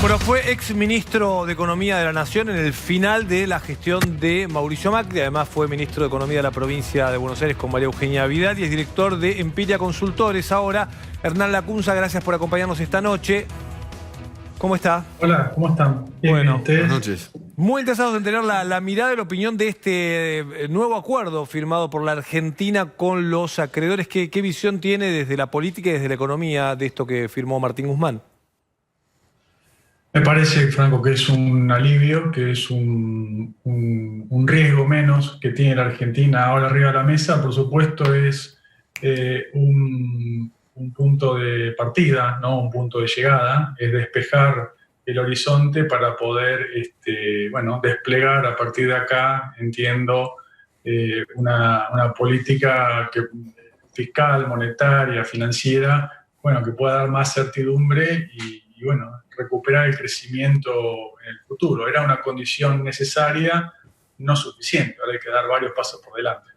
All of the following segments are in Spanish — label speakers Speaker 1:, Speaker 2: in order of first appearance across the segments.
Speaker 1: Bueno, fue ex ministro de Economía de la Nación en el final de la gestión de Mauricio Macri. Además fue ministro de Economía de la provincia de Buenos Aires con María Eugenia Vidal y es director de Empiria Consultores. Ahora, Hernán Lacunza, gracias por acompañarnos esta noche. ¿Cómo está?
Speaker 2: Hola, ¿cómo están?
Speaker 1: Bueno,
Speaker 3: buenas noches.
Speaker 1: Muy interesados en tener la mirada y la opinión de este nuevo acuerdo firmado por la Argentina con los acreedores. ¿Qué visión tiene desde la política y desde la economía de esto que firmó Martín Guzmán?
Speaker 2: Me parece, Franco, que es un alivio, que es un riesgo menos que tiene la Argentina ahora arriba de la mesa. Por supuesto, es un punto de partida, ¿no? Un punto de llegada, es despejar el horizonte para poder desplegar a partir de acá, entiendo, una política fiscal, monetaria, financiera, que pueda dar más certidumbre y recuperar el crecimiento en el futuro. Era una condición necesaria, no suficiente. Ahora hay que dar varios pasos por delante.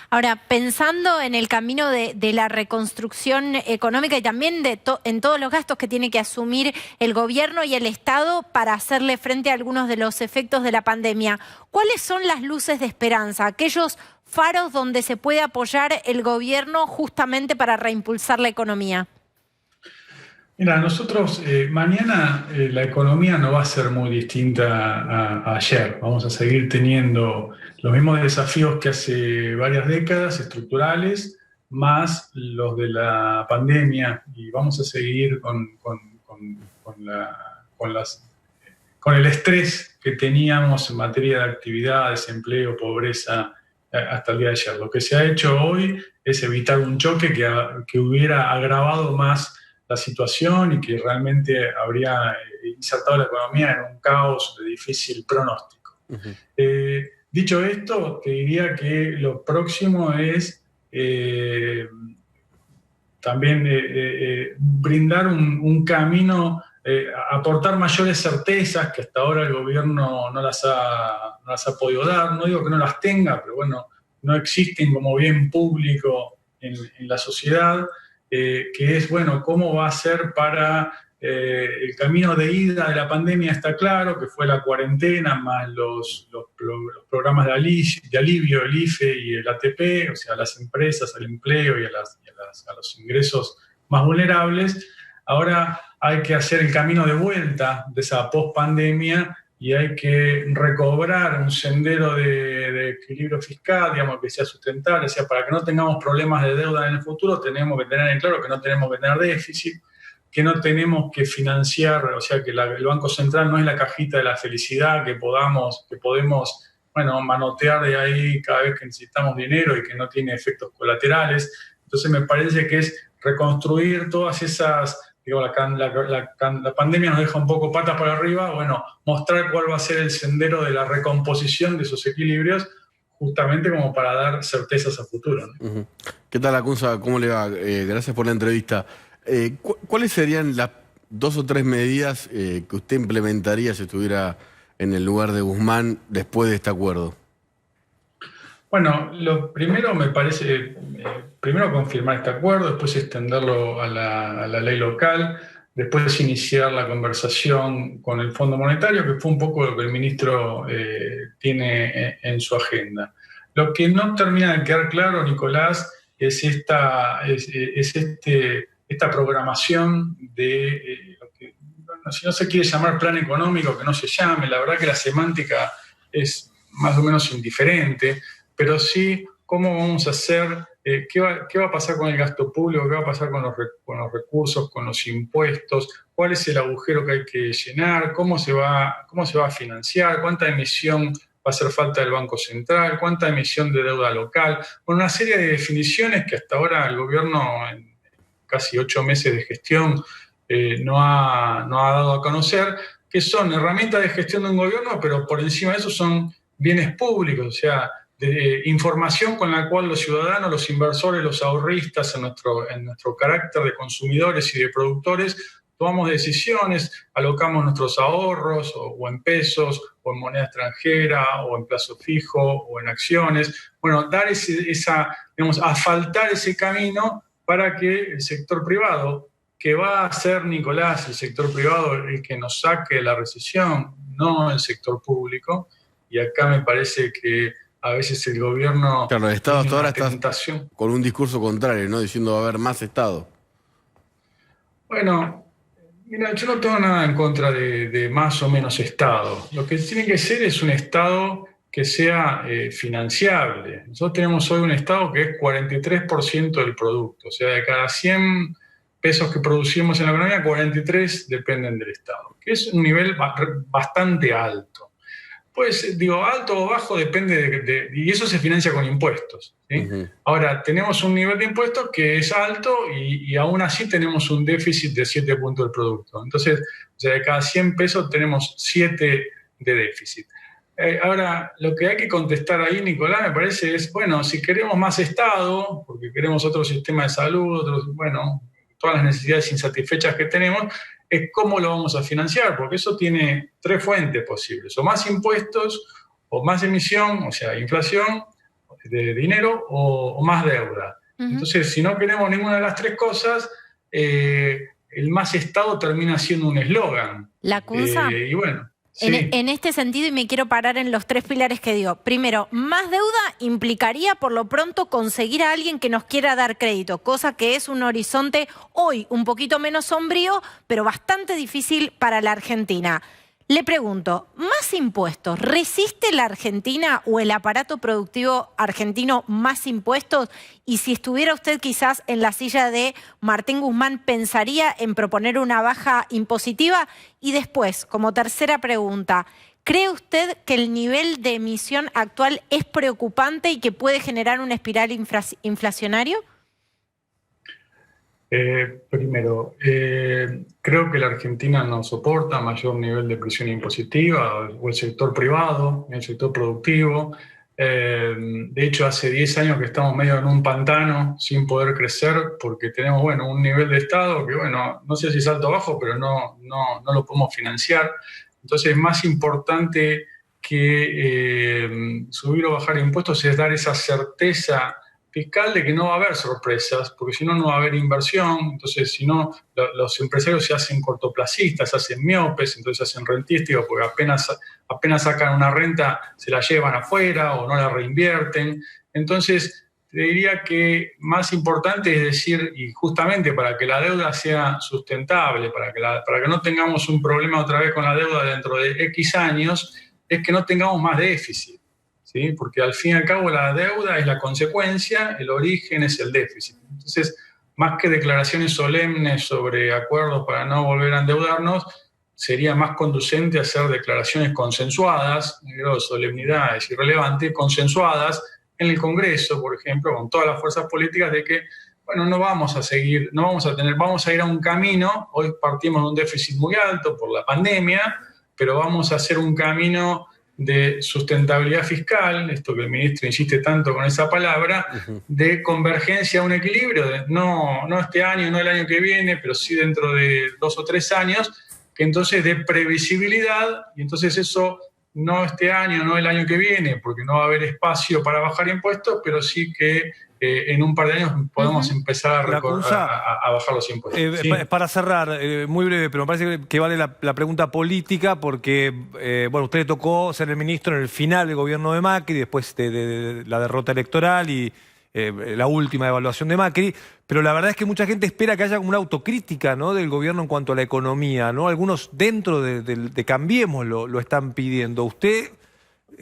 Speaker 4: Ahora, pensando en el camino de la reconstrucción económica y también en todos los gastos que tiene que asumir el gobierno y el Estado para hacerle frente a algunos de los efectos de la pandemia, ¿cuáles son las luces de esperanza, aquellos faros donde se puede apoyar el gobierno justamente para reimpulsar la economía?
Speaker 2: Mira, nosotros mañana la economía no va a ser muy distinta a ayer. Vamos a seguir teniendo los mismos desafíos que hace varias décadas, estructurales, más los de la pandemia, y vamos a seguir con el estrés que teníamos en materia de actividad, desempleo, pobreza hasta el día de ayer. Lo que se ha hecho hoy es evitar un choque que hubiera agravado más la situación y que realmente habría insertado la economía en un caos de difícil pronóstico. Dicho esto, te diría que lo próximo es también brindar un camino, aportar mayores certezas que hasta ahora el gobierno no las ha podido dar. No digo que no las tenga, pero no existen como bien público en la sociedad. Que es, cómo va a ser para el camino de ida de la pandemia. Está claro que fue la cuarentena más los programas de alivio, el IFE y el ATP, o sea, a las empresas, al empleo y a los ingresos más vulnerables. Ahora hay que hacer el camino de vuelta de esa post-pandemia y hay que recobrar un sendero de equilibrio fiscal, que sea sustentable. O sea, para que no tengamos problemas de deuda en el futuro, tenemos que tener en claro que no tenemos que tener déficit, que no tenemos que financiar, o sea, que el Banco Central no es la cajita de la felicidad que podemos manotear de ahí cada vez que necesitamos dinero y que no tiene efectos colaterales. Entonces me parece que es reconstruir todas esas... La pandemia nos deja un poco patas para arriba, mostrar cuál va a ser el sendero de la recomposición de esos equilibrios, justamente como para dar certezas a futuro, ¿no?
Speaker 3: ¿Qué tal, Lacunza? ¿Cómo le va? Gracias por la entrevista. ¿Cuáles serían las 2 o 3 medidas que usted implementaría si estuviera en el lugar de Guzmán después de este acuerdo?
Speaker 2: Lo primero me parece, primero confirmar este acuerdo, después extenderlo a la ley local, después iniciar la conversación con el Fondo Monetario, que fue un poco lo que el ministro tiene en su agenda. Lo que no termina de quedar claro, Nicolás, es esta programación de lo que, si no se quiere llamar plan económico, que no se llame. La verdad que la semántica es más o menos indiferente, pero sí cómo vamos a hacer, qué va a pasar con el gasto público, qué va a pasar con los recursos, con los impuestos, cuál es el agujero que hay que llenar, cómo se va a financiar, cuánta emisión va a hacer falta del Banco Central, cuánta emisión de deuda local, con una serie de definiciones que hasta ahora el gobierno, en casi 8 meses de gestión, no ha dado a conocer, que son herramientas de gestión de un gobierno, pero por encima de eso son bienes públicos, o sea, de información con la cual los ciudadanos, los inversores, los ahorristas, en nuestro carácter de consumidores y de productores, tomamos decisiones, alocamos nuestros ahorros o en pesos, o en moneda extranjera, o en plazo fijo, o en acciones. Dar asfaltar ese camino para que el sector privado, que va a ser, Nicolás, el sector privado el que nos saque de la recesión, no el sector público. Y acá me parece que a veces el gobierno...
Speaker 3: Claro, el Estado hasta ahora está
Speaker 2: tentación.
Speaker 3: con un discurso contrario, ¿no? Diciendo va a haber más Estado.
Speaker 2: Bueno, mira, yo no tengo nada en contra de más o menos Estado. Lo que tiene que ser es un Estado que sea financiable. Nosotros tenemos hoy un Estado que es 43% del producto. O sea, de cada 100 pesos que producimos en la economía, 43 dependen del Estado, que es un nivel bastante alto. Pues digo, alto o bajo depende y eso se financia con impuestos, ¿sí? Ahora, tenemos un nivel de impuestos que es alto y aún así tenemos un déficit de 7 puntos del producto. Entonces, o sea, de cada 100 pesos tenemos 7 de déficit. Ahora, lo que hay que contestar ahí, Nicolás, me parece es, bueno, si queremos más Estado, porque queremos otro sistema de salud, todas las necesidades insatisfechas que tenemos, es cómo lo vamos a financiar, porque eso tiene 3 fuentes posibles, o más impuestos, o más emisión, o sea, inflación de dinero, o más deuda. Entonces, si no queremos ninguna de las 3 cosas, el más Estado termina siendo un eslogan.
Speaker 4: Lacunza.
Speaker 2: Y bueno.
Speaker 4: En este sentido, y me quiero parar en los 3 pilares que digo. Primero, más deuda implicaría por lo pronto conseguir a alguien que nos quiera dar crédito, cosa que es un horizonte hoy un poquito menos sombrío, pero bastante difícil para la Argentina. Le pregunto, ¿más impuestos? ¿Resiste la Argentina o el aparato productivo argentino más impuestos? Y si estuviera usted quizás en la silla de Martín Guzmán, ¿pensaría en proponer una baja impositiva? Y después, como tercera pregunta, ¿cree usted que el nivel de emisión actual es preocupante y que puede generar una espiral inflacionario?
Speaker 2: Primero, creo que la Argentina no soporta mayor nivel de presión impositiva, o el sector privado, el sector productivo. De hecho, hace 10 años que estamos medio en un pantano sin poder crecer porque tenemos, bueno, un nivel de Estado que, bueno, no sé si es alto o bajo, pero no lo podemos financiar. Entonces, es más importante que subir o bajar impuestos es dar esa certeza fiscal de que no va a haber sorpresas, porque si no, no va a haber inversión. Entonces, si no, los empresarios se hacen cortoplacistas, se hacen miopes, entonces se hacen rentísticos, porque apenas sacan una renta, se la llevan afuera o no la reinvierten. Entonces, te diría que más importante es decir, y justamente para que la deuda sea sustentable, para que no tengamos un problema otra vez con la deuda dentro de X años, es que no tengamos más déficit. ¿Sí? Porque al fin y al cabo la deuda es la consecuencia, el origen es el déficit. Entonces, más que declaraciones solemnes sobre acuerdos para no volver a endeudarnos, sería más conducente hacer declaraciones consensuadas, solemnidad es irrelevante, consensuadas en el Congreso, por ejemplo, con todas las fuerzas políticas de que, bueno, no vamos a seguir, vamos a ir a un camino, hoy partimos de un déficit muy alto por la pandemia, pero vamos a hacer un camino de sustentabilidad fiscal, esto que el ministro insiste tanto con esa palabra, de convergencia a un equilibrio, no este año, no el año que viene, pero sí dentro de 2 o 3 años, que entonces dé previsibilidad, y entonces eso no este año, no el año que viene, porque no va a haber espacio para bajar impuestos, pero sí que en un par de años podemos empezar a bajar los impuestos. ¿Sí?
Speaker 1: Para cerrar, muy breve, pero me parece que vale la pregunta política porque, bueno, usted le tocó ser el ministro en el final del gobierno de Macri, después de la derrota electoral y la última evaluación de Macri, pero la verdad es que mucha gente espera que haya como una autocrítica, ¿no?, del gobierno en cuanto a la economía, ¿no? Algunos dentro de Cambiemos lo están pidiendo. ¿Usted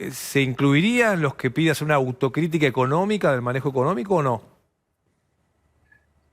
Speaker 1: se incluiría en los que pide hacer una autocrítica económica del manejo económico o no?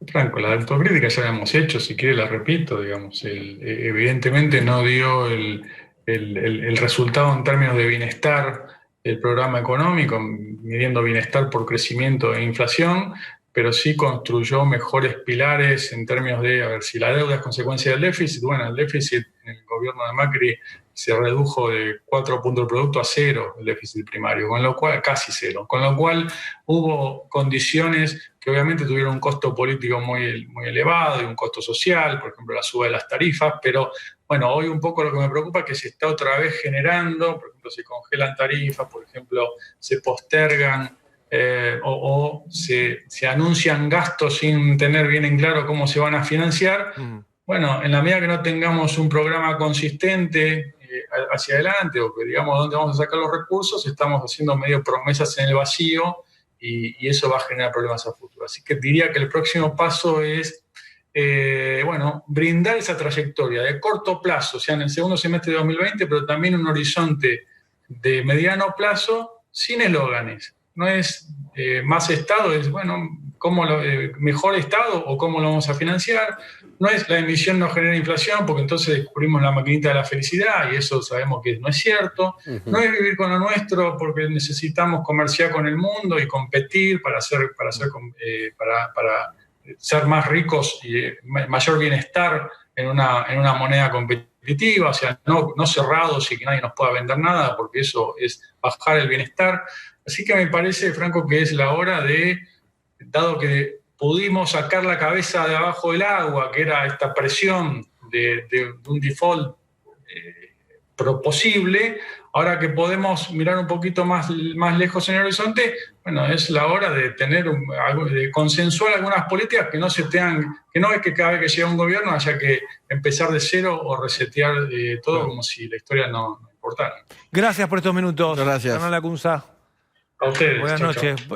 Speaker 2: Franco, la autocrítica ya la hemos hecho, si quiere la repito, digamos. Evidentemente no dio el resultado en términos de bienestar el programa económico, midiendo bienestar por crecimiento e inflación, pero sí construyó mejores pilares en términos de, a ver, si la deuda es consecuencia del déficit, bueno, el déficit en el gobierno de Macri se redujo de 4 puntos del producto a 0, el déficit primario, con lo cual, casi 0, con lo cual hubo condiciones que obviamente tuvieron un costo político muy, muy elevado y un costo social, por ejemplo, la suba de las tarifas, pero bueno, hoy un poco lo que me preocupa es que se está otra vez generando, por ejemplo, se congelan tarifas, por ejemplo, se postergan o se anuncian gastos sin tener bien en claro cómo se van a financiar. Bueno, en la medida que no tengamos un programa consistente hacia adelante, o que digamos dónde vamos a sacar los recursos, estamos haciendo medio promesas en el vacío, y eso va a generar problemas a futuro. Así que diría que el próximo paso es brindar esa trayectoria de corto plazo, o sea, en el segundo semestre de 2020, pero también un horizonte de mediano plazo sin eslóganes. No es más Estado, es, mejor Estado o cómo lo vamos a financiar. No es la emisión no genera inflación, porque entonces descubrimos la maquinita de la felicidad y eso sabemos que no es cierto. No es vivir con lo nuestro porque necesitamos comerciar con el mundo y competir para ser más ricos y mayor bienestar en una moneda competitiva, o sea, no cerrados y que nadie nos pueda vender nada, porque eso es bajar el bienestar. Así que me parece, Franco, que es la hora dado que pudimos sacar la cabeza de abajo del agua, que era esta presión de un default posible, ahora que podemos mirar un poquito más lejos en el horizonte, es la hora de de consensuar algunas políticas que no es que cada vez que llega un gobierno haya que empezar de cero o resetear todo como si la historia no importara.
Speaker 1: Gracias por estos minutos.
Speaker 3: Gracias.
Speaker 1: Hernán Lacunza.
Speaker 2: A ustedes.
Speaker 1: Buenas noches.